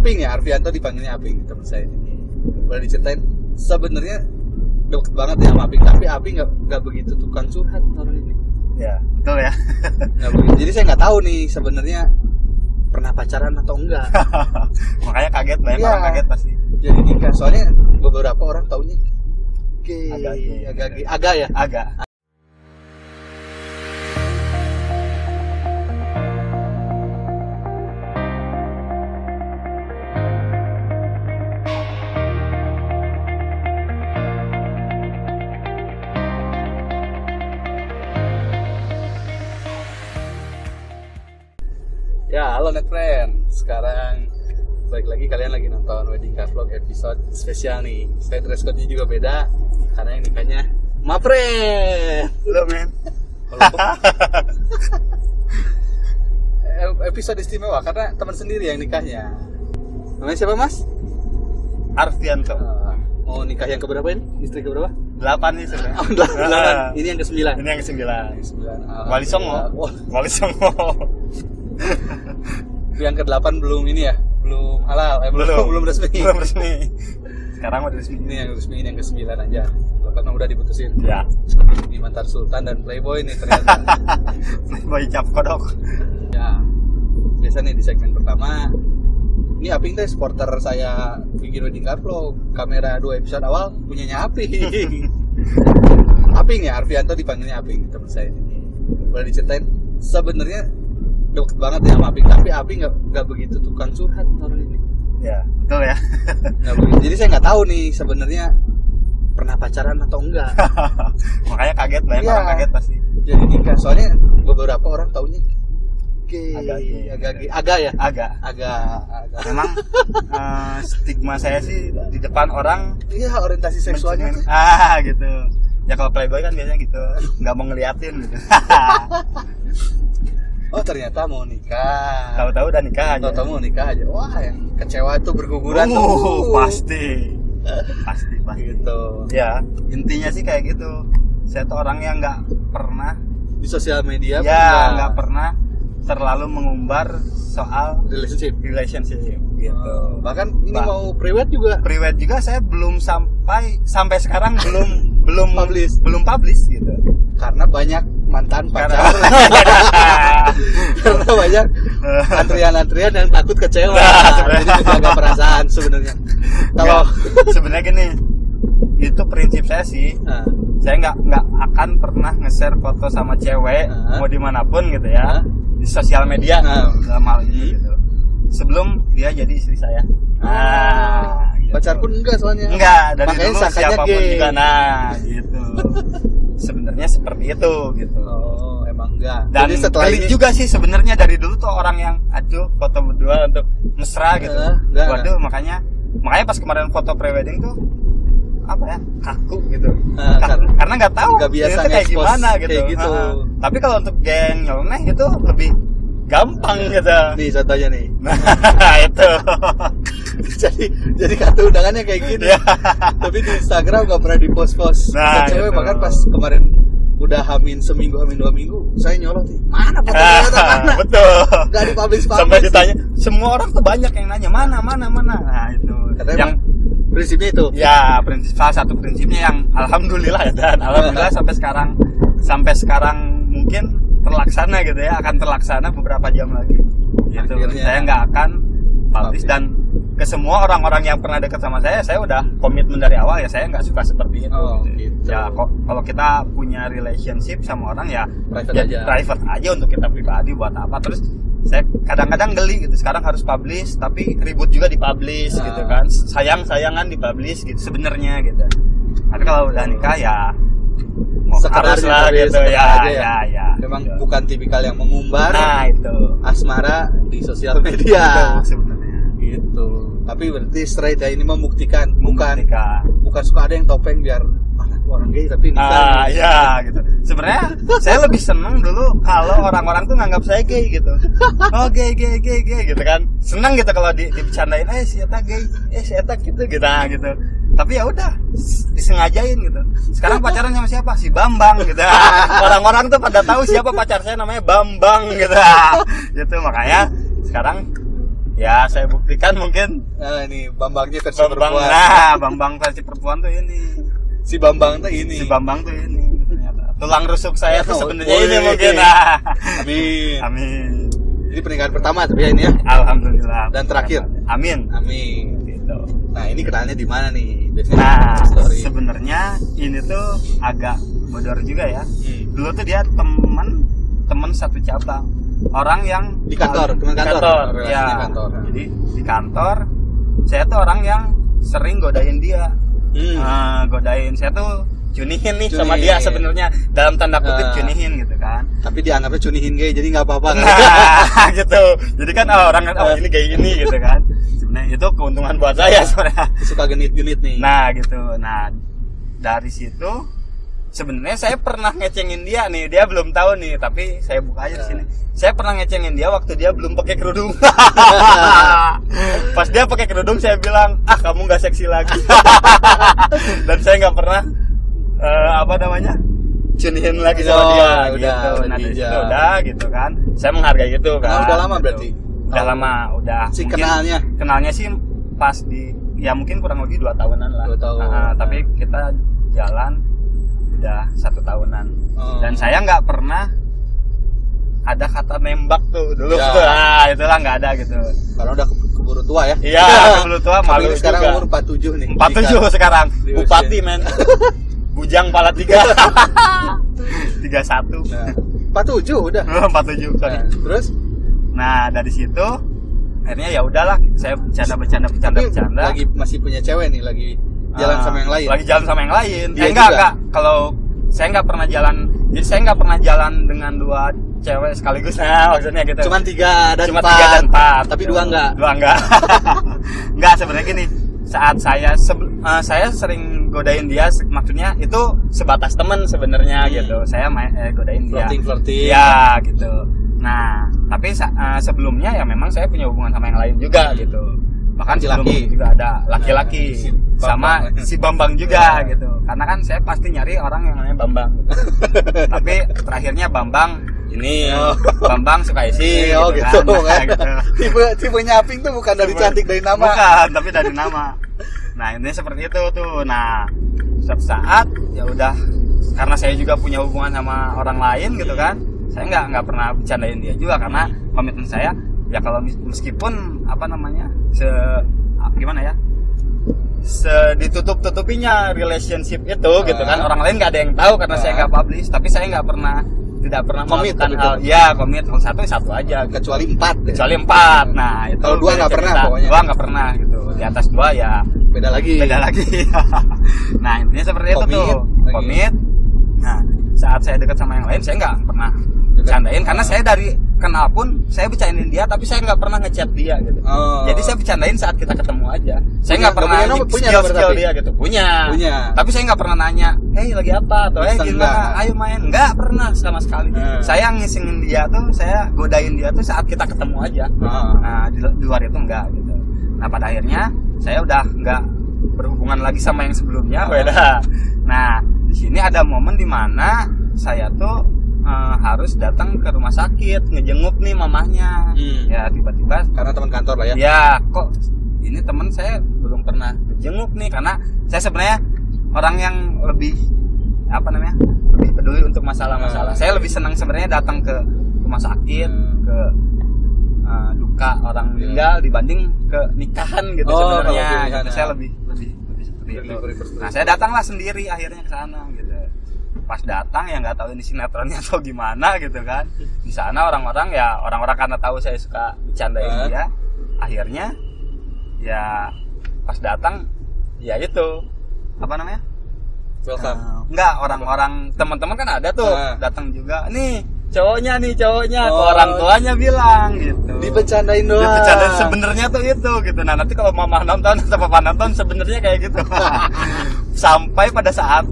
Aping ya, Arfianto dipanggilnya Aping, teman saya ini. Boleh diceritain sebenarnya deket banget ya sama Aping, tapi Aping nggak begitu tukang curhat orang ini. Ya, betul ya. Nggak begitu. Jadi saya nggak tahu nih sebenarnya pernah pacaran atau enggak. Makanya kaget, banyak Iya. orang kaget pasti. Jadi nikah, soalnya beberapa orang taunya agak ya. Agak. Ya, halo net friend. Sekarang balik lagi, kalian lagi nonton Wedding Car Vlog episode spesial nih. Saya dress code-nya juga beda karena yang nikahnya my friend. Lo men. Episode istimewa karena teman sendiri yang nikahnya. Namanya siapa, Mas? Arfianto. Mau nikah yang keberapa ini? Istri keberapa? 8 nih sebenarnya. Oh, 8. Ini yang ke-9. Ini yang ke-9. Wali Songo. Wali Songo. Yang ke-8 belum ini ya? Belum halal. Belum resmi. Belum resmi. Sekarang udah resmi. Ini yang resmi, ini yang ke-9 aja. Karena udah diputusin. Ya. Di mantan sultan dan playboy nih ternyata. Playboy cap kodok. Ya. Biasa nih di segmen pertama. Ini Aping teh supporter saya bikin Wedding Car Vlog. Kamera 2 episode awal punyanya Aping. Aping ya, Arfianto dipanggilnya Aping, teman saya ini. Boleh diceritain sebenarnya deket banget ya sama Aping, tapi Aping nggak begitu tukang curhat orang ini. Ya, betul ya. Nggak begitu. Jadi saya nggak tahu nih sebenarnya pernah pacaran atau enggak. Makanya kaget, banyak Iya. orang kaget pasti. Jadi nikah, soalnya beberapa orang taunya agak ya. Agak. Memang stigma saya sih di depan orang. Iya, orientasi seksualnya tuh. Gitu. Ya kalau playboy kan biasanya gitu, nggak mau ngeliatin gitu. Oh, ternyata mau nikah. Tahu-tahu udah nikah aja. Tahu-tahu mau nikah aja. Wah, yang kecewa tuh berguguran tuh. Pasti. Gitu. Ya, intinya sih kayak gitu. Saya tuh orang yang nggak pernah Di sosial media nggak pernah terlalu mengumbar soal relationship gitu. Bahkan ini mau private juga. Private juga saya belum sampai sekarang belum publish gitu. Karena banyak mantan pacar. Karena banyak antrian-antrian yang takut kecewa. Jadi menjaga perasaan sebenarnya. Kalau sebenarnya gini, itu prinsip saya sih. Saya nggak akan pernah nge-share foto sama cewek mau dimanapun gitu ya, di sosial media dalam hal ini gitu, sebelum dia jadi istri saya. Gitu. Pacar pun enggak soalnya. Enggak, dari makanya dulu siapapun gay. juga gitu. Sebenarnya seperti itu gitu. Oh, emang enggak. Dan jadi setelah ini ini juga sih sebenarnya dari dulu tuh orang yang aduh foto berdua untuk mesra gitu. Waduh, makanya pas kemarin foto prewedding tuh apa ya, kaku gitu. Karena nggak tahu nggak biasa itu kayak gimana gitu. Kayak gitu. Tapi kalau untuk geng nyeleneh itu lebih gampang gitu. Nih contohnya nih. Nah, itu. jadi kartu undangannya kayak gini. Tapi di Instagram nggak pernah di-post. Nah, cewek gitu. bahkan pas kemarin udah hamin seminggu, hamin 2 minggu, saya nyolot nih. Mana fotonya? Mana? Betul. Nggak di-publish. Sampai ditanya, semua orang tuh banyak yang nanya mana. Nah, itu. Katanya yang prinsipnya itu. Ya, salah satu prinsipnya yang alhamdulillah ya, dan alhamdulillah sampai sekarang mungkin terlaksana gitu ya, akan terlaksana beberapa jam lagi. Gitu. Saya nggak akan publish dan ke semua orang-orang yang pernah dekat sama saya udah komitmen dari awal ya, saya nggak suka seperti itu. Gitu. Ya kalau kita punya relationship sama orang ya private aja untuk kita pribadi, buat apa terus. Saya kadang-kadang geli gitu, sekarang harus publish tapi ribut juga di publish gitu kan, sayangan di publish gitu sebenarnya gitu. Tapi kalau udah nikah ya harus lah gitu ya. Memang gitu. bukan tipikal yang mengumbar itu asmara di sosial media sebenarnya gitu. Tapi berarti straight ya, ini membuktikan bukan suka ada yang topeng biar orang gay tapi nikah. Ya gitu. Sebenarnya saya lebih seneng dulu kalau orang-orang tuh nganggap saya gay gitu. Oh gay gitu kan. Seneng gitu kalau dibicarain, si eta gay, si eta gitu. Tapi ya udah disengajain gitu. Sekarang pacaran sama siapa? Si Bambang gitu. Orang-orang tuh pada tahu siapa pacar saya, namanya Bambang gitu. Gitu makanya sekarang Ya saya buktikan mungkin. Nah ini Bambangnya versi Bambang, perempuan. nah Bambang versi perempuan tuh ini. Si Bambang tuh ini. Si Bambang tuh ini ternyata. Tulang rusuk saya tuh sebenarnya ini mungkin. Amin. Amin. Jadi pernikahan pertama tapi ya ini ya. Alhamdulillah. Dan terakhir. Amin. Amin. Gitu. Nah ini kenalnya di mana nih? Biasanya Nah story. sebenarnya ini tuh agak bodor juga ya. Hmm. Dulu tuh dia teman satu cabang. Orang yang Di kantor, teman di kantor. ya. Relasinya kantor. Jadi di kantor saya tuh orang yang sering godain dia. Godain saya tuh cunihin nih sama dia sebenarnya dalam tanda kutip cunihin gitu kan. Tapi dianggapnya cunihin gay jadi nggak apa-apa kan. Nah, gitu. Jadi kan orang kan ini kayak gini gitu kan. Sebenarnya itu keuntungan buat saya sebenarnya. Suka genit-genit nih. Nah, gitu. Nah, dari situ sebenarnya saya pernah ngecengin dia nih. Dia belum tahu nih, tapi saya buka aja di sini. Saya pernah ngecengin dia waktu dia belum pakai kerudung. Pas dia pakai kerudung saya bilang, "Ah, kamu nggak seksi lagi." Dan saya nggak pernah cunihin lagi sama dia udah, gitu. Nah, dari iya. situ udah gitu kan. Saya menghargai itu kan. Nah, udah lama gitu. berarti. Udah lama, udah. Si mungkin kenalnya sih pas ya mungkin kurang lebih 2 tahunan lah. 2 tahun. Tapi kita jalan udah 1 tahunan. Dan saya nggak pernah ada kata nembak tuh dulu Ya. tuh. Itulah nggak ada gitu. Karena udah keburu tua ya. Iya, keburu tua malu juga. Sekarang umur 47 nih. 47 sekarang. Di Bupati usia. men. Bujang pala 3. 31. Nah, 47 udah. 47 sorry. Nah, terus Nah, dari situ akhirnya ya udahlah, saya bercanda. lagi masih punya cewek nih, lagi jalan sama yang lain. Lagi jalan sama yang lain. Dia Enggak. Kalau saya nggak pernah jalan, jadi saya nggak pernah jalan dengan 2 cewek sekaligus. Nah, maksudnya gitu. Cuman 3 dan 4. 3 dan 4. Tapi 2 enggak. 2 enggak. Enggak, sebenarnya gini. Saat saya sering godain dia, maksudnya itu sebatas teman sebenarnya gitu. Saya godain dia. Flirting. Ya, gitu. Nah, tapi sebelumnya ya memang saya punya hubungan sama yang lain juga gitu. Bahkan Laki-laki. sebelum juga ada laki-laki sama si Bambang juga gitu. Karena kan saya pasti nyari orang yang namanya Bambang gitu. Tapi terakhirnya Bambang ini Bambang suka isi gitu kan. kan. Tipenya Aping tuh bukan dari cantik dari nama. Bukan, tapi dari nama. Nah, ini seperti itu tuh. Nah, suatu saat ya udah, karena saya juga punya hubungan sama orang lain gitu kan. Saya nggak pernah bercandain dia juga karena komitmen saya ya kalau meskipun ditutup-tutupinya relationship itu gitu kan, orang lain nggak ada yang tahu karena saya nggak publish, tapi saya tidak pernah komit melakukan hal ya komit kalau satu aja kecuali 4 deh. kecuali 4. Nah, itu kalau 2 nggak pernah pokoknya. 2 nggak pernah gitu. Di atas 2 ya beda lagi. Nah, intinya seperti itu tuh. Komit. Nah, saat saya dekat sama yang lain saya nggak pernah bercandain karena saya dari kenal pun saya bercandain dia, tapi saya nggak pernah ngechat dia gitu. Jadi saya bercandain saat kita ketemu aja. Saya nggak pernah skill dia gitu. Punya. Tapi saya nggak pernah nanya, "Hey, lagi apa?" atau gimana? Ayo main. Nggak pernah sama sekali. Saya ngisingin dia tuh, saya godain dia tuh saat kita ketemu aja. Nah, di luar itu enggak gitu. Nah, pada akhirnya saya udah nggak berhubungan lagi sama yang sebelumnya. Beda. Nah, di sini ada momen dimana saya tuh harus datang ke rumah sakit ngejenguk nih mamahnya. Ya tiba-tiba karena teman kantor lah ya. Ya kok ini teman saya belum pernah ngejenguk nih, karena saya sebenarnya orang yang lebih lebih peduli untuk masalah-masalah. Saya lebih senang sebenarnya datang ke rumah sakit, ke duka orang meninggal dibanding ke nikahan gitu sebenarnya. Gitu. Saya lebih seperti itu. Nah, saya datanglah sendiri akhirnya ke sana gitu. Pas datang ya nggak tahu ini sinetronnya atau gimana gitu kan. Di sana orang-orang karena tahu saya suka bercandain dia, akhirnya ya pas datang ya itu welcome. Enggak, orang-orang teman-teman kan ada tuh datang juga. Nih cowoknya orang tuanya bilang gitu. Dibecandain doang. Dibecandain sebenarnya tuh itu gitu. Nah, nanti kalau mama nonton atau papa nonton sebenarnya kayak gitu. Sampai pada saat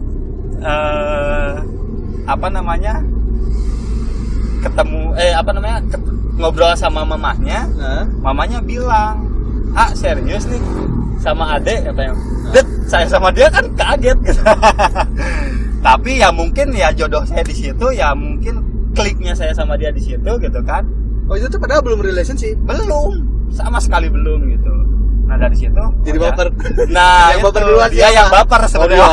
ngobrol sama mamahnya, mamanya bilang, serius nih sama adek katanya. Saya sama dia kan kaget gitu. Tapi ya mungkin ya jodoh saya di situ, ya mungkin kliknya saya sama dia di situ gitu kan. Oh, itu tuh padahal belum relationship. Belum. sama sekali belum gitu. Nah dari situ jadi baper. Nah yang itu baper duluan dia yang baper sebenarnya.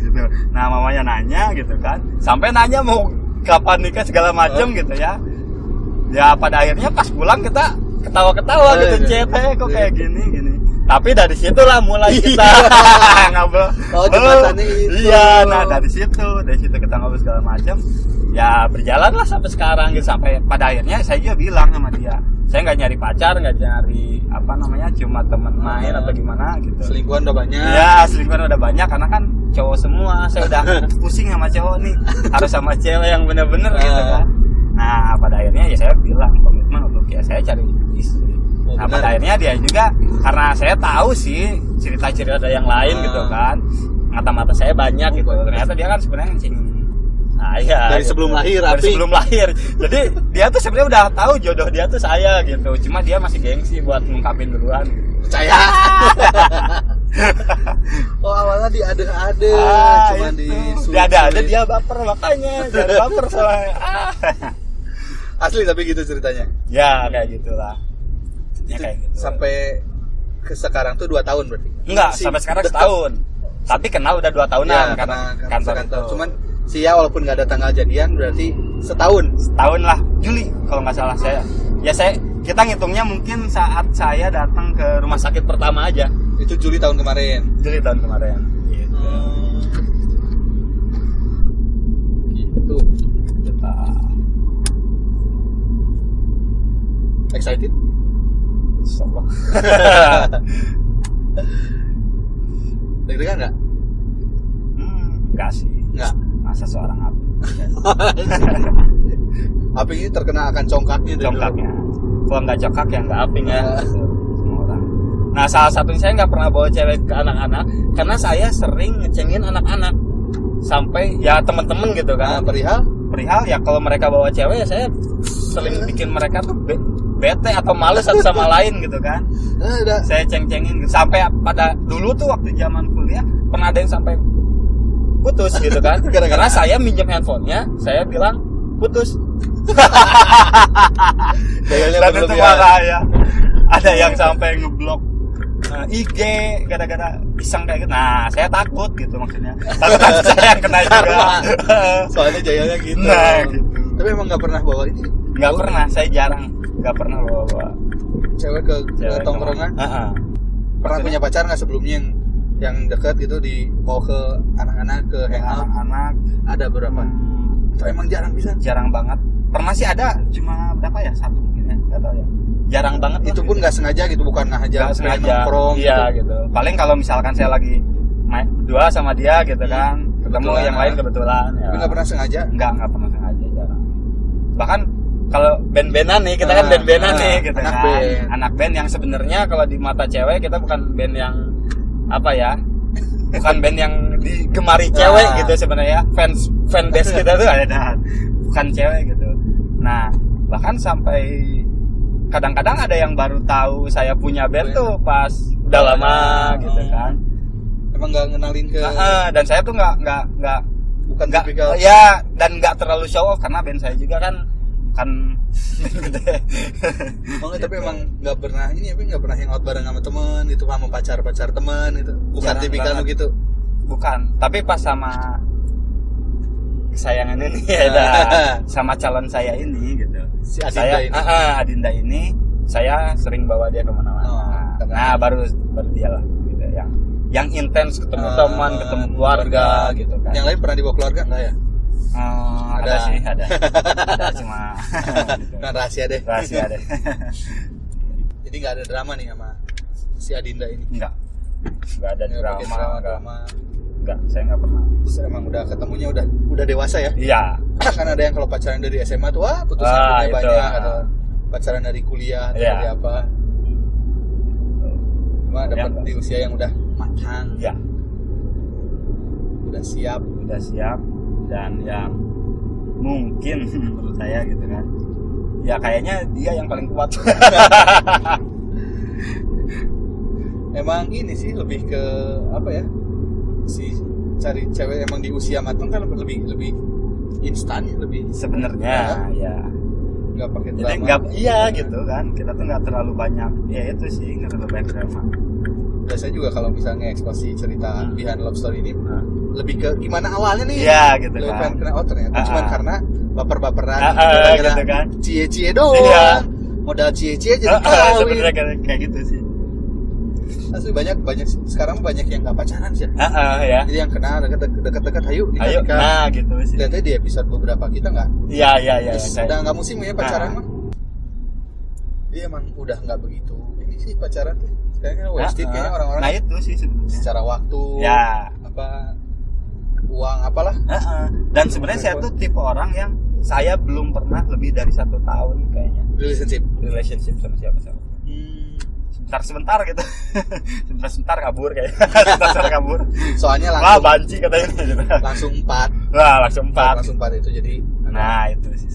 Gitu. Nah mamanya nanya gitu kan, sampai nanya mau kapan nikah segala macam gitu ya. Ya pada akhirnya pas pulang kita ketawa-ketawa gitu, chat kok kayak gini. Tapi dari situlah mulai kita ngobrol. Oh, jembatannya itu. Iya, nah dari situ kita ngobrol segala macam. Ya berjalan lah sampai sekarang gitu, sampai pada akhirnya saya juga bilang sama dia, saya nggak nyari pacar, nggak nyari apa namanya, cuma teman main atau gimana gitu. Selingkuhan udah banyak. Ya selingkuhan udah banyak karena kan cowok semua. Saya udah pusing sama cowok nih, harus sama cewek yang bener-bener gitu kan. Nah pada akhirnya ya saya bilang komitmen untuk ya saya cari istri. Nah pada akhirnya dia juga, karena saya tahu sih cerita-cerita ada yang lain gitu kan, mata-mata saya banyak gitu. Ternyata dia kan sebenarnya ngeceng saya dari gitu. sebelum lahir. Sebelum lahir. Jadi dia tuh sebenarnya udah tahu jodoh dia tuh saya gitu. Cuma dia masih gengsi buat ngungkapin duluan. Percaya. Oh awalnya diade-ade, cuma di diade-ade dia baper, makanya jangan baper soalnya. Asli tapi gitu ceritanya. Ya kayak gitulah. Ya kayak gitu. Sampai ke sekarang tuh 2 tahun berarti? Enggak, sampai sekarang setahun. Tapi kenal udah 2 tahunan ya, karena kantor itu. Cuman Sia walaupun nggak ada tanggal jadian berarti setahun lah, Juli kalau nggak salah saya. Ya kita ngitungnya mungkin saat saya datang ke rumah sakit pertama aja. Itu Juli tahun kemarin. Gitu. Gitu. Excited? Insyaallah. Deg-degan nggak? Enggak sih. Enggak. Masa seorang api. Api ini terkena akan congkaknya. Kalau nggak congkak ya nggak aping ya. Semua orang. Nah salah satunya saya nggak pernah bawa cewek ke anak-anak karena saya sering ngecengin anak-anak sampai ya teman-teman gitu kan. Perihal ya kalau mereka bawa cewek ya saya sering bikin mereka tuh bete atau males satu sama lain gitu kan. Saya ceng-cengin gitu. Sampai pada dulu tuh waktu zaman kuliah pernah ada yang sampai putus gitu kan. Karena saya minjem handphonenya, saya bilang putus. Dan itu marah ya. Ada yang sampai ngeblok IG gara-gara iseng kayak gitu. Nah saya takut gitu maksudnya. Takut saya yang kena juga. Soalnya jayanya gitu. Nah gitu. Tapi emang nggak pernah bawa ini? Nggak pernah, saya jarang. Nggak pernah bawa cewek ke tongkrongan. Pernah punya pacar nggak sebelumnya yang dekat gitu dibawa ke anak-anak, ke hangout? Anak ada berapa? Atau emang jarang bisa? Jarang banget. Pernah sih ada, cuma berapa ya, 1 mungkin ya, nggak tahu ya. Jarang banget. Itu pun nggak sengaja gitu, bukan aja nongkrong. Iya gitu. Paling kalau misalkan saya lagi berdua sama dia gitu kan, ketemu yang lain kebetulan. Tapi nggak pernah sengaja? Nggak pernah sengaja, jarang. Bahkan kalau band-bandan nih, kita kan band-bandan nih gitu kan. Anak band yang sebenarnya kalau di mata cewek kita bukan band yang apa ya, bukan band yang digemari cewek gitu sebenarnya. Fan base kita tuh ada, bukan cewek gitu. Nah bahkan sampai kadang-kadang ada yang baru tahu saya punya band tuh pas udah lama gitu kan. Emang nggak ngenalin ke? Dan saya tuh nggak bukan tipikal. Ya dan nggak terlalu show off karena band saya juga kan tapi emang nggak pernah nggak pernah hangout bareng sama temen itu, sama pacar temen itu bukan tipikal begitu. Bukan, tapi pas sama kesayangan ini sama calon saya ini gitu. Si Adinda ini. Adinda ini saya sering bawa dia kemana-mana. Nah baru dia lah gitu, yang intens ketemu teman, ketemu keluarga gitu kan. Yang lain pernah dibawa keluarga nggak ya? Ada sih, ada cuma gitu. Kan rahasia deh. Jadi nggak ada drama nih sama si Adinda ini? Nggak ada drama. Nggak, saya nggak pernah. Emang udah ketemunya udah dewasa ya? Iya. Kan ada yang kalau pacaran dari SMA tuh putusan banyak, atau pacaran dari kuliah atau dari apa. Cuma dapat di usia yang udah matang. Iya. Udah siap dan yang mungkin menurut saya gitu kan. Ya kayaknya dia yang paling kuat. Emang ini sih lebih ke apa ya? Si cari cewek emang di usia matang kan lebih instan ya, lebih sebenarnya ya nggak pakai Jadi drama. nggak, iya gitu kan, kita tuh nggak terlalu banyak, ya itu sih nggak terlalu banyak drama. Biasanya juga kalau misalnya eksposisi cerita behind love story ini lebih ke gimana awalnya nih. Iya gitu Lebih kan. pengen kena ternyata cuma karena baper-baperan Gitu kan. cie-cie doang. Iya. Modal cie-cie jadi kawin. Sebenarnya kayak gitu sih. Asli banyak sekarang banyak yang nggak pacaran sih. Ya. Jadi yang kenal deket-deket ayo Ayo, nikah. nah gitu sih. Ternyata di episode beberapa kita nggak. Iya. Udah nggak musim ya pacaran mah. Iya emang udah nggak begitu. Ini sih pacaran tuh kayaknya wasted kayaknya orang-orang. Nah itu sih sebenarnya. Secara waktu. Ya. Apa uang apalah. Dan sebenarnya saya tuh tipe orang yang saya belum pernah lebih dari 1 tahun kayaknya relationship sama siapa. Sebentar gitu. sebentar kabur kayaknya. sebentar kabur. Soalnya Wah, langsung banci katanya gitu. langsung 4. Wah, langsung 4. Langsung 4 itu jadi Nah, itu sih.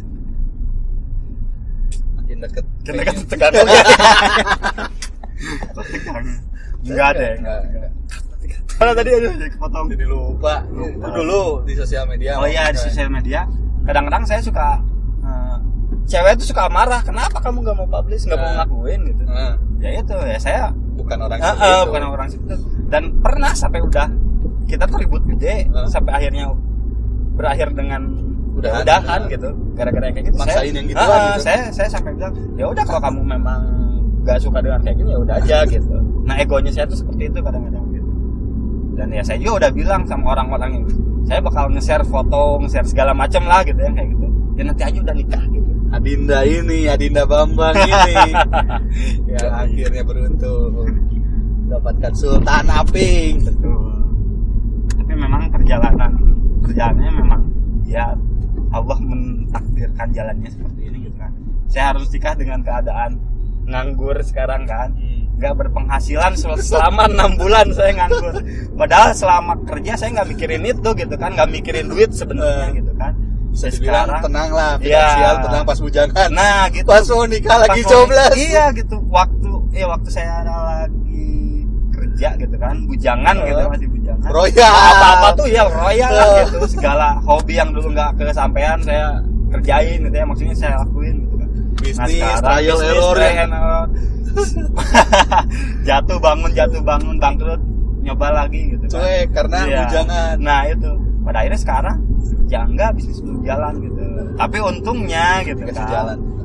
makin deket. Kita tekan. Enggak ada ya. Enggak. Kalau tadi aduh jadi kepotong. Jadi lupa. Itu dulu di sosial media. Oh iya, di sosial media. Kadang-kadang saya suka cewek itu suka marah, kenapa kamu nggak mau publish, nggak mau ngakuin gitu. Ya itu ya saya bukan orang seperti itu. Bukan orang seperti itu. Dan pernah sampai udah kita tuh ribut gede sampai akhirnya berakhir dengan udahan gitu. Gara-gara kayak gitu. Maksain yang gituan gitu. Saya sampai bilang, ya udah kalau kamu memang nggak suka dengan kayak gini ya udah aja gitu. Nah egonya saya tuh seperti itu kadang-kadang gitu. Dan ya saya juga udah bilang sama orang-orang yang saya bakal nge-share foto, nge-share segala macam lah gitu ya kayak gitu. Ya nanti aja udah nikah gitu. Adinda Bambang ini yang akhirnya beruntung dapatkan Sultan Aping. Betul. Tapi memang perjalanannya memang ya Allah mentakdirkan jalannya seperti ini gitu kan. Saya harus nikah dengan keadaan nganggur sekarang kan. Nggak berpenghasilan selama 6 bulan saya nganggur. Padahal selama kerja saya nggak mikirin itu gitu kan, nggak mikirin duit sebenarnya gitu kan. Bisa dibilang sekarang tenang lah finansial, tenang pas bujangan. Nah gitu. Pas mau nikah lagi jobless. Iya gitu. Waktu saya lagi kerja gitu kan, bujangan gitu, masih bujangan. Royal. Apa-apa tuh ya royal lah gitu. Segala hobi yang dulu nggak kesampaian saya kerjain gitu ya, maksudnya saya lakuin gitu kan. Bisnis, trial error ya. jatuh bangun bangkrut, nyoba lagi gitu kan. Cuek karena bujangan. Nah itu. Pada akhirnya sekarang ya enggak, bisnis belum jalan gitu. Tapi untungnya gitu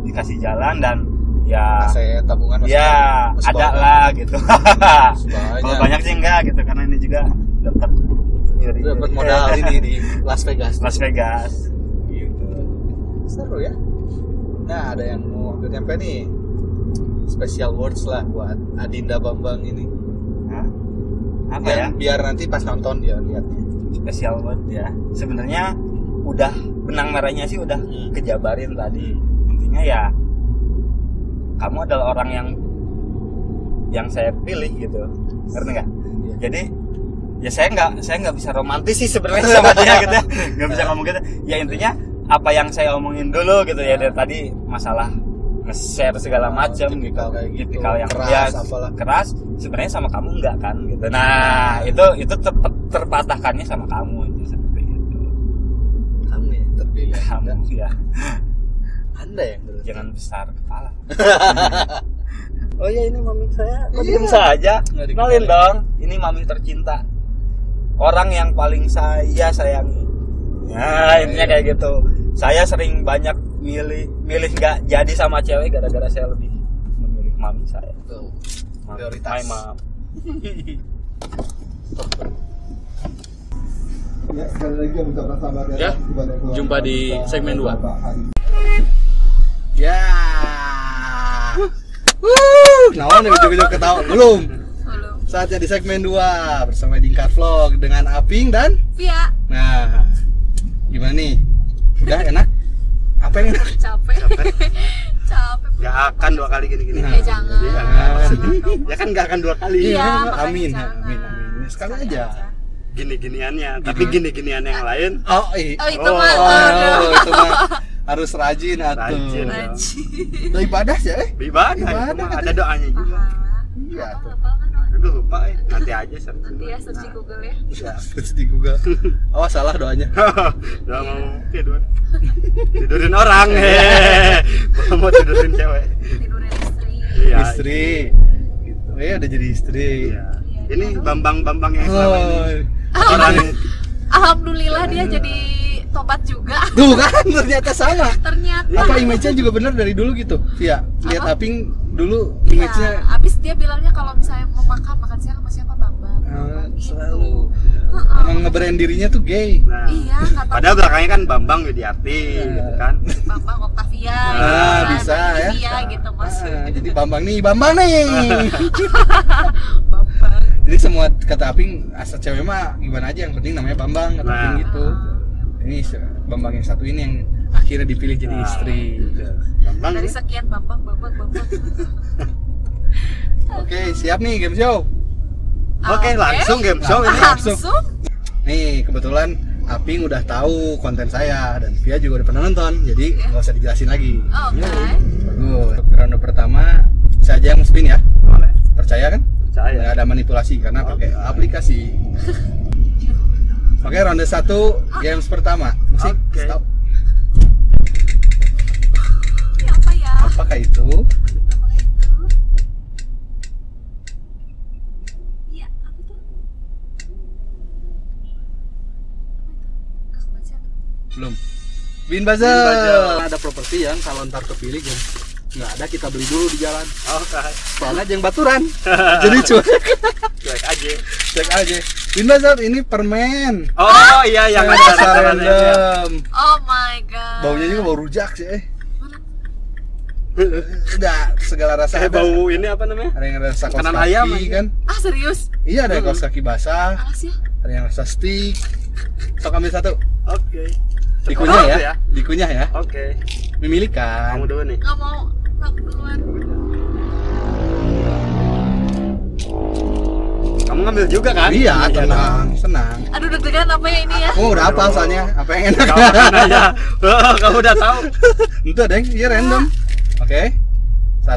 dikasih jalan dan ya saya tabungan masih ya masih ada banyak. lah gitu. Kalau banyak sih enggak gitu karena ini juga dapat modal ini di Las Vegas gitu. Seru ya. Nah ada yang mau nyampe nih special words lah buat Adinda Bambang ini. Apa ya? Biar nanti pas nonton dia lihatnya. Special word ya. Sebenarnya udah benang merahnya sih udah kejabarin tadi. Intinya ya kamu adalah orang yang saya pilih gitu. Ngerti nggak? Jadi ya saya nggak bisa romantis sih sebenarnya sama dia gitu. Nggak bisa ngomong gitu. Ya intinya apa yang saya omongin dulu gitu ya dari tadi masalah nge-share segala macam gitu. Tipikal yang keras sebenarnya sama kamu enggak kan gitu. Nah, itu terpatahkannya sama kamu itu seperti itu. Kamu yang terpilih. Kamu ya. Anda yang jangan besar kepala. Oh ya ini mami saya. Kok diam saja? Kenalin dong. Ini mami tercinta. Orang yang paling saya sayangi. Ya, intinya kayak gitu. Saya sering banyak milih nggak jadi sama cewek gara-gara saya lebih memilih mami saya. Prioritas. Maaf. Ya, sekali lagi mengucapkan selamat Ya, kepada keluarga jumpa di kita segmen 2. Bapak Hari. Ya. Nawan ujung-ujung ketawa belum? Saatnya di segmen 2 bersama Dingkat Vlog dengan Aping dan Via. Nah, gimana nih? Udah enak? Apa yang enak? Capek. Capek. Gak akan 2 kali gini-gini. Ya jangan. Ya kan gak akan 2 kali. Iya, Amin. makanya Amin. jangan. Sekali aja. Gini-giniannya, tapi gini-ginian yang lain. Oh, itu mah. itu mah harus rajin atuh. Rajin. Rajin. Udah ibadah sih, Ibadah, itu mah ada doanya juga. Iya tuh. Apa kan? Aduh lupa nanti aja search. Nanti ya search di Google ya. Ya, terus di Google. Awas salah doanya. Udah mau tidur. Tidurin orang. Mau tidurin cewek. Tidurin istri. Iya. Istri. Gitu. Udah jadi istri. Iya. Ini Bambang yang selama ini Oh. orang Alhamdulillah dia jadi tobat juga. Tuh kan ternyata sama. Ternyata. Apa image-nya juga benar dari dulu gitu? Iya, lihat Apa? Aping dulu Iya, image-nya abis dia bilangnya kalau misalnya mau makan siang sama siapa Bambang. Gitu. selalu Heeh. emang nge-brand dirinya tuh gay. Nah, Iya, nggak tahu. padahal belakangnya kan Bambang Widiarti gitu kan. Bambang Octavia. Bisa ya. Iya gitu mas. Jadi Bambang nih. Bambang. Jadi semua kata Aping asal cewek mah gimana aja yang penting namanya Bambang kata Nah. Aping gitu. Ini Bambang yang satu ini yang akhirnya dipilih jadi istri. Bambang Dari ini. sekian Bambang. Oke, siap nih game show. Oke, langsung game show ini. Langsung. Langsung. Nih kebetulan Aping udah tahu konten saya dan Via juga udah pernah nonton, jadi nggak usah dijelasin lagi. Oke. Bagus. Untuk ronde pertama saya aja yang spin ya. Boleh. Percaya kan? Percaya. Nggak ada manipulasi karena pakai aplikasi. Oke, ronde 1 games pertama. Musik Oke. stop. Ini apa ya? Apakah itu? Apakah itu? Iya, apa tuh? Apa itu? Gak kebaca tuh. Belum. Bin buzzer. Ada properti yang kalau ntar kepilih game nggak ada, kita beli dulu di jalan. Oke. Soalnya aja yang baturan. Jadi cuek. Cuek aja. Cek aja. Bin buzzer ini permen. Oh iya yang ada Rasa sasarannya. random. Oh my god. Baunya juga bau rujak sih. Udah segala rasa Kayak ada. bau ini apa namanya? Ada yang rasa kaos Makanan kaki ayam aja. kan? Ah serius? Iya, ada kaos kaki basah, Alas ya? ada yang rasa stick. Sok ambil satu. Oke. Dikunyah Sekarang ya. Dikunyah ya. Oke. Memilikan. Kamu dulu nih. Gak mau. Aku duluan. Kamu ngambil juga kan? Iya, tenang, senang. Aduh deg-degan apa ya ini ya? Oh, udah hafal soalnya. Apa yang enak? Kamu makan aja. Oh, kamu udah tahu. Itu ada yang iya random. Oke. 1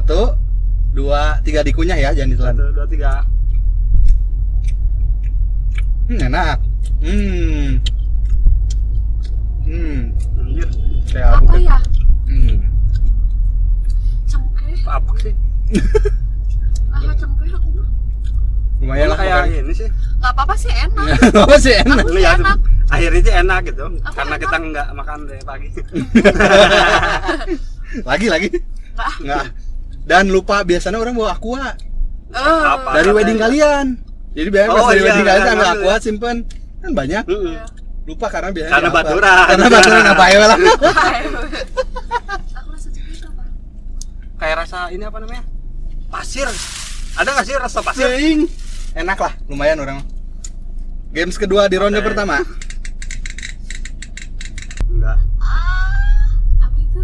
2 3 dikunyah ya, jangan ditelan. 1, 2, 3. Enak. Anjir. Kayak Apa alpukat. ya? Hmm. Cengkeh. Apa sih? Ah cengkeh aku mah. Lumayan lah kayak pokoknya. ini sih. Gak apa-apa sih enak. Apa sih enak? Aku Lu sih ya, enak. akhirnya sih enak gitu. Apa Karena enak? kita nggak makan dari pagi. Lagi. Nggak. Enggak. Dan lupa biasanya orang bawa aqua Apa? dari katanya? wedding kalian. Jadi biasanya pas Oh, dari iya, wedding kalian iya, ambil iya. aqua simpen. Kan banyak. Heeh. Lupa karena biasanya Karena dihafal. baturan. Karena baturan apa ya lah. Aku rasa cengkeh itu apa? Kayak rasa ini apa namanya? Pasir. Ada nggak sih rasa pasir? Cing. Enak lah, lumayan orang. Games kedua di ronde Oke. pertama. Enggak. Apa itu?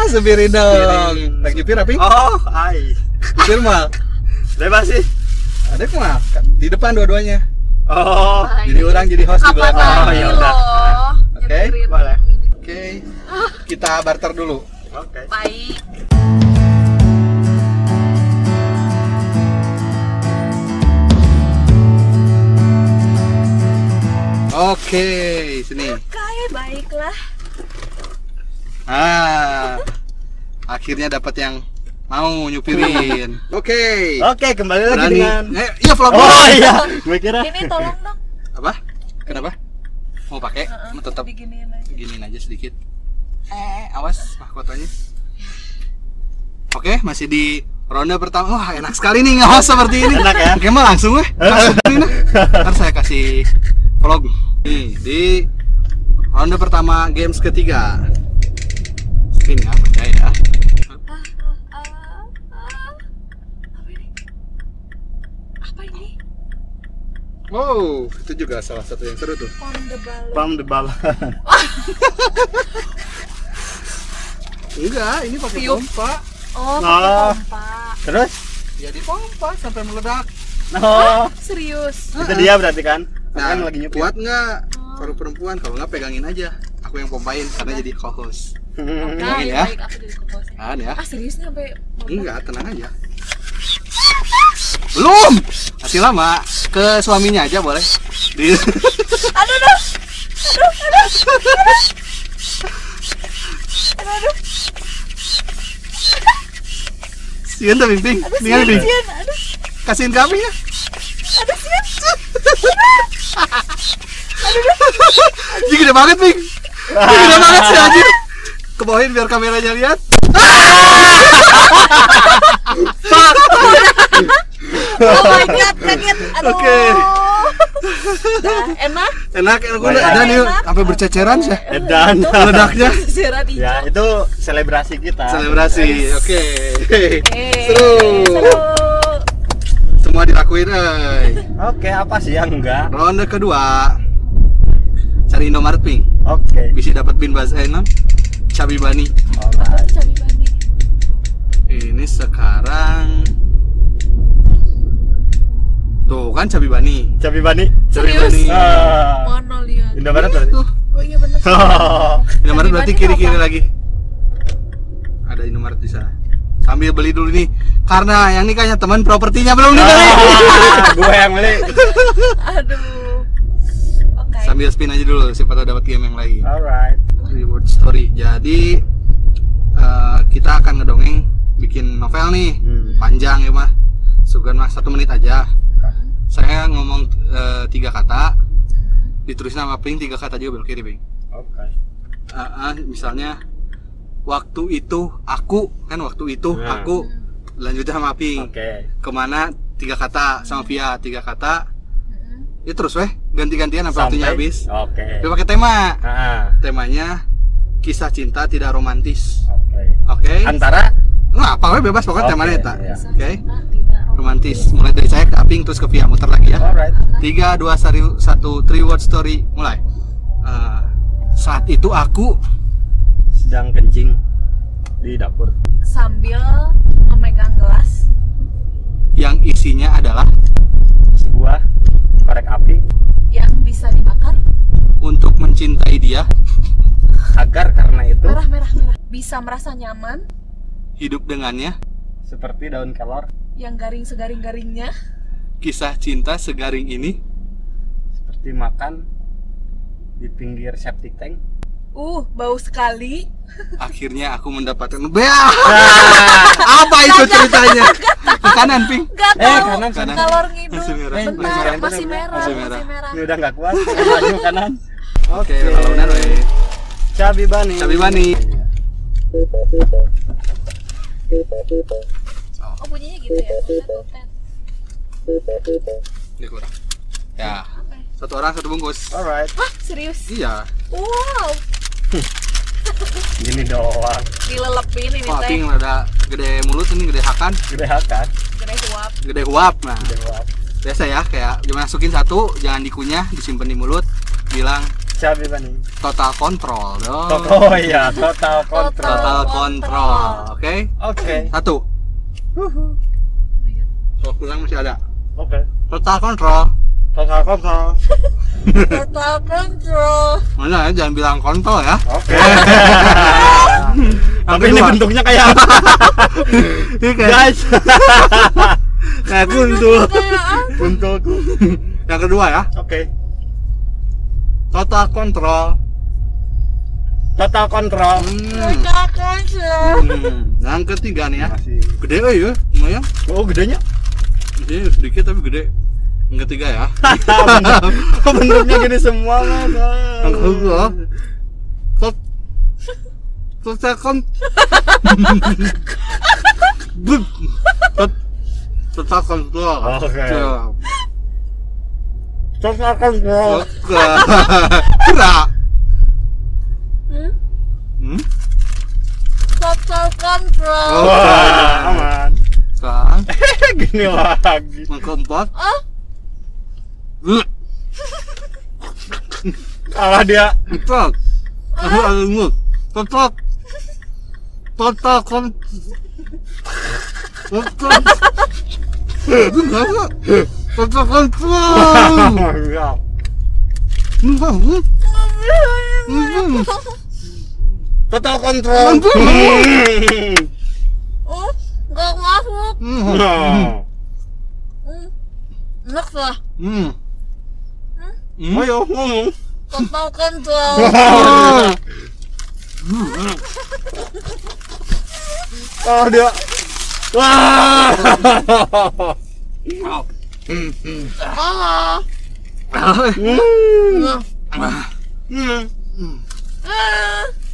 Sepirin dong. Sepirin. Lagi nyupir apa? Oh, ai. Nyupir mal. Bebas sih. Ada mal. Di depan dua-duanya. Oh. Jadi orang jadi host di Kapan belakang. Oh, lagi ya loh? udah. Oke, Nyetirin boleh. ini. Oke. Kita barter dulu. Oke. Baik. Oke, sini. Oke, baiklah. Akhirnya dapat yang mau nyupirin. Oke. Oke, kembali lagi Berani. dengan Iya vlog. Oh iya, gue kira. Ini tolong dong. Apa? Kenapa? Mau pakai? Mau tetap Diginiin aja. giniin aja sedikit. Awas mahkotanya. Oke, masih di ronde pertama. Wah, enak sekali nih nge-host seperti ini. Enak ya? Oke, mah langsung langsung ini. Ntar saya kasih vlog. Nih, di ronde pertama games ketiga. Spin ya, percaya ya. Apa ini? Apa ini? Wow, itu juga salah satu yang seru tuh. On the ball. Pam the ball. Enggak, ini pakai Tiup. pompa. Oh, Oh. pakai pompa. Terus? Ya dipompa sampai meledak. Oh, Serius. itu dia berarti kan? Nah, Kan lagi nyupir. kuat nggak? Kalau perempuan, kalau nggak pegangin aja. Aku yang pompain karena jadi co-host. Nah, Pegangin ya ya. baik, aku jadi co-host. Kan ya. Ah, serius nih sampai Enggak, tenang aja. Belum. Masih lama. Ke suaminya aja boleh. Di Aduh, aduh. Sian tuh Ping. Tinggal Ping. Sian, aduh. Kasihin kami ya. Aduh, sian. Ini gede banget Ping. Ini gede banget sih anjir. Kebawain biar kameranya lihat. Oh my god, kaget. Aduh. Oke. Dah, enak. Enak dan yuk sampai berceceran sih. Edan. Meledaknya. Serat hijau. Ya, itu selebrasi kita. Selebrasi. Oke. Seru. Semua dilakuin Oke, apa sih yang enggak? Ronde kedua. Cari Indomaret Ping. Oke. Bisa dapat bin non Cabi Bani. Alright. Cabi Bani. Ini sekarang tuh kan Cabi Bani. Cabi Bani. Cabi Serius? Bani. Mana lihat? Indomaret berarti. Tuh, Oh iya benar. Indomaret Cabi berarti Bani kiri-kiri apa? lagi. Ada Indomaret di sana. Sambil beli dulu nih. Karena yang nikahnya teman propertinya belum dibeli. Gue yang beli. Aduh. Oke. Sambil spin aja dulu siapa tahu dapat game yang lain. Alright. Reward story. Jadi kita akan ngedongeng bikin novel nih. Panjang ya mah. Sugan mah 1 menit aja. Saya ngomong 3 kata. Ditulis nama Ping 3 kata juga belok kiri Ping. Oke. Misalnya waktu itu aku kan waktu itu Nah. aku lanjutnya sama Ping. Oke. Kemana 3 kata sama Via 3 kata. Ya terus weh ganti-gantian sampai waktunya habis. Oke. Dia pakai tema. Ah, Temanya kisah cinta tidak romantis. oke. Oke. Antara Nah, apa we bebas pokoknya Oke, temanya eta. iya. Oke. Tidak Romantis. Mulai dari saya ke Aping terus ke Via muter lagi ya. alright. 3 2 1 3 word story mulai. Saat itu aku Sedang kencing di dapur. sambil memegang gelas yang isinya adalah Sebuah korek api yang bisa dibakar. untuk mencintai dia, agar karena itu Merah. Bisa merasa nyaman hidup dengannya, seperti daun kelor, yang garing segaring-garingnya. kisah cinta segaring ini seperti makan di pinggir septic tank. Bau sekali. akhirnya aku mendapatkan Bea. Apa itu ceritanya? Ke kanan Ping. Gak tahu. kanan, kanan. Ngalor ngidul. Masih merah. Bentar, Masih masih Masih merah. merah. Ini udah nggak kuat, maju kanan. Oke, lalunan we. Cabi Bani. Cabi Bani. Oh bunyinya gitu ya. Tutet. Ini kurang. Ya, Apa ya? 1 orang 1 bungkus. Alright. Hah, serius? Iya. Wow, Gini doang. dilelepin ini Oh, teh. Ping ada gede mulut ini, gede hakan, Gede hakan. Gede suap. gede huap. Nah, Gede doang. biasa ya kayak jangan masukin 1, jangan dikunyah, disimpan di mulut, bilang Cabi Bani. total control dong. Oh iya, total kontrol. Total control. Oke? Oke. 1. Kalau kurang masih ada. Oke. Total control. Total kontrol. Total control. Mana ya, jangan bilang kontrol ya. Oke. Yang Tapi ini kedua. bentuknya kayak apa? Ini kayak Guys. kayak kuntul. Untulku. Yang kedua ya. Oke. Total control. Total kontrol. Total control. Yang ketiga nih ya. Masih. Gede ya, lumayan. Oh, gedenya. Ini sedikit tapi gede. Yang ketiga ya. Bentuknya gini semua, Mas. Yang kedua. Total total control. Oke. Tuh. Total kontrol. Kira. Total control. Oh. Wah, aman. Kan. Gini lagi. Yang keempat. Oh, Kalah dia. Total. Aku ada mood. Total. Total Total. Total control. Enggak. Total kontrol. Gak masuk. Enak lah. Ayo ngomong. Total kontrol. Oh dia. Wah.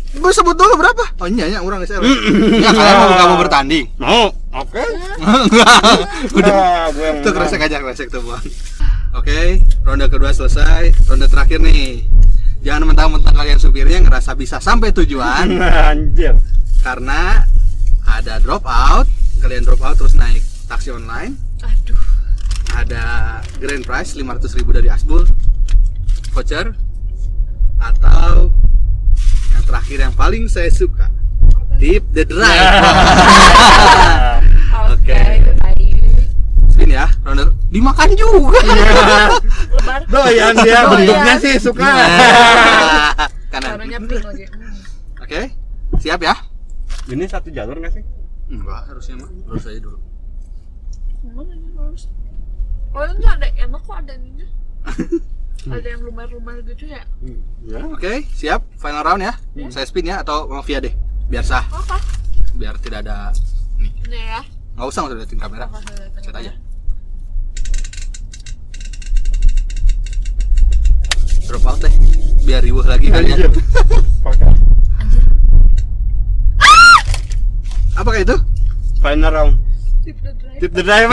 Gue sebut dulu berapa? Oh iya, orang saya. Ya kalian mau bertanding? Mau, oke. Udah, tuh kresek tuh Bang. Oke, ronde kedua selesai. Ronde terakhir nih. Jangan mentang-mentang kalian supirnya ngerasa bisa sampai tujuan. Anjir. Karena ada drop out, kalian drop out terus naik taksi online. Aduh. Ada grand prize 500.000 dari Asbul voucher, atau yang terakhir yang paling saya suka, tip the drive. Oke. Spin ya, ronde dimakan juga. Lebar. Doyan dia, bentuknya sih suka. Kanan. Warnanya pink lagi. Oke, siap ya? Ini satu jalur nggak sih? Enggak, harusnya mah lurus aja dulu. Mana ini lurus? Oh ini ada enak kok, ada ininya. Ada yang lumar-lumar gitu ya. Ya. Oke, siap. Final round ya. Saya spin ya atau mau via deh? Biar sah. Apa? Biar tidak ada nih. Ini ya. Nggak usah liatin kamera. Set aja. Drop out deh. Biar riuh lagi kalian. Apa kayak itu? Final round. Tip the drive. Tip the drive.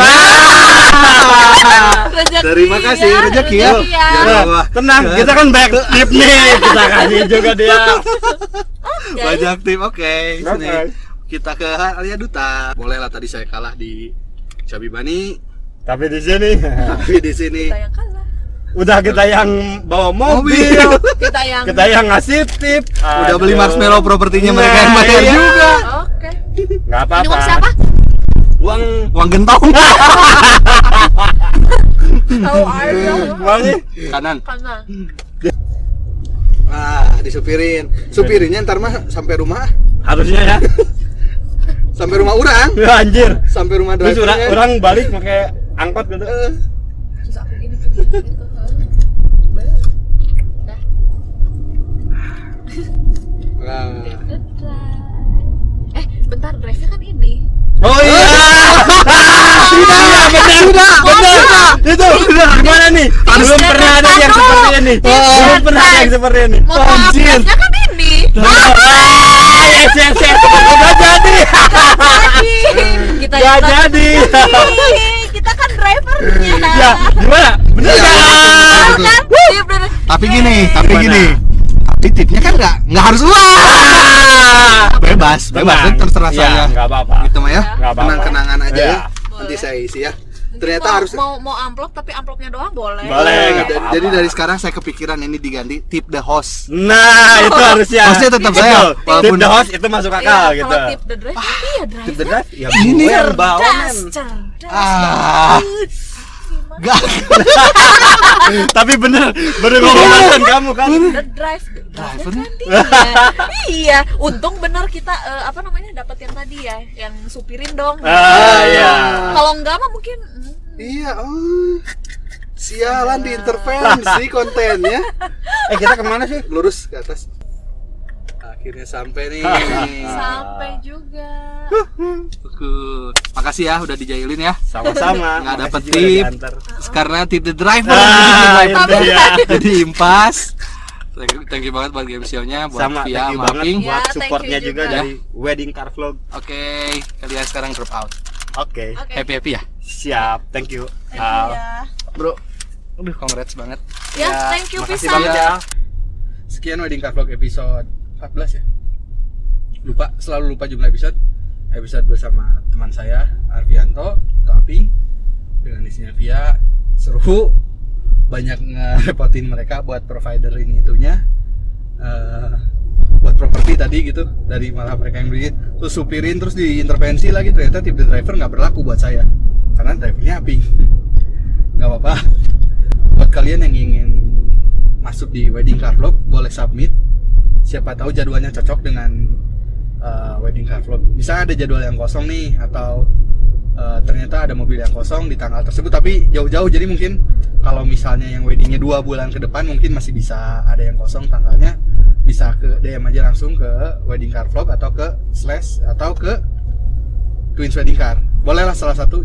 Rezeki Terima kasih, ya, rezeki ya. ya. Ya, tenang, kita kan back tip nih. Kita kasih juga dia. Oke. Banyak tim, oke. Sini. Oke. Kita ke Arya Duta. Boleh lah, tadi saya kalah di Cabibani, Tapi di sini tapi di sini Kita yang kalah. udah kita yang bawa mobil, kita yang ngasih tip. udah beli Aduh. marshmallow propertinya mereka yang bayar Iya. juga. Oke. Nggak apa-apa. Ini uang siapa? Uang Gentong. Tahu aja. uangnya Kanan. Kanan. Disupirin. Supirinnya ntar mah sampai rumah. harusnya ya. Sampai rumah orang. Ya, anjir. Sampai rumah Terus drivernya. orang balik pakai angkot gitu. Terus aku gini gitu. Nah. Bentar, drive-nya kan ini. Oh iya. Sudah, benar. Itu gimana nih? Belum pernah ada yang seperti ini. Belum pernah ada yang seperti ini. Drive-nya kan ini. Yes. Udah jadi. Kita Nggak jadi. Kita kan drivernya. Ya, gimana? Bener Iya, kan? betul. Iya, bener. Tapi gini. Gimana? Tapi tipnya kan nggak harus uang. Bebas, kan terserah Ya, saya. nggak apa-apa. Gitu mah ya. Nggak apa-apa. Kenang-kenangan aja Iya. ya. Nanti saya isi ya. Ternyata harus mau amplop tapi amplopnya doang boleh. Boleh, nggak jadi, apa-apa. jadi dari sekarang saya kepikiran ini diganti tip the host. Nah, itu harusnya. Hostnya tetap Betul. saya, Tip walaupun- the host itu masuk Iya, akal gitu. kalau tip the drive, iya drive. Tip the drive, ya Ini gue yang bawa men. cerdas. Ah, gak. Tapi bener ngomong kamu kan. The drive, Driver. kan dia. Iya, untung bener kita dapat yang tadi ya, yang supirin dong. Iya. Kalau enggak mah mungkin Iya, sialan diintervensi kontennya. Kita kemana sih? Lurus ke atas. Akhirnya sampai nih. sampai juga. Makasih ya udah dijailin ya. Sama-sama. Nggak dapet Makasih juga tip. diantar. Karena tip the driver. Itu dia. Jadi impas. Thank you banget buat game show-nya, buat Sama, Via thank you sama banget Aping. Ya, buat thank supportnya you juga juga. dari Wedding Car Vlog. Oke, kalian sekarang drop out. Oke. Oke. Happy ya, Siap, thank you. Thank you ya. bro. Aduh, congrats banget. Ya, thank you Makasih pisan. banget ya. Sekian Wedding Car Vlog episode 14 ya. Selalu lupa jumlah episode. Episode bersama teman saya Arvianto atau Aping dengan isinya Via. Seru, banyak ngerepotin mereka buat provider ini itunya. Buat properti tadi gitu, dari malah mereka yang beli terus supirin terus diintervensi lagi, ternyata tip the driver nggak berlaku buat saya karena drivernya Aping. Nggak apa-apa, buat kalian yang ingin masuk di wedding car vlog, boleh submit. Siapa tahu jadwalnya cocok dengan wedding car vlog. Misalnya ada jadwal yang kosong nih, atau ternyata ada mobil yang kosong di tanggal tersebut tapi jauh-jauh, jadi mungkin kalau misalnya yang weddingnya 2 bulan ke depan mungkin masih bisa ada yang kosong tanggalnya, bisa ke DM aja langsung ke wedding car vlog atau ke slash atau ke Twins Wedding Car. Bolehlah salah satu,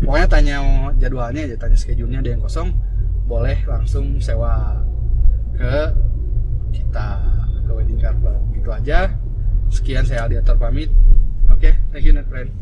pokoknya tanya jadwalnya aja, tanya schedule-nya, ada yang kosong boleh langsung sewa ke kita, ke wedding car vlog. Gitu aja. Sekian, saya Aldiator pamit. Oke, thank you net friend.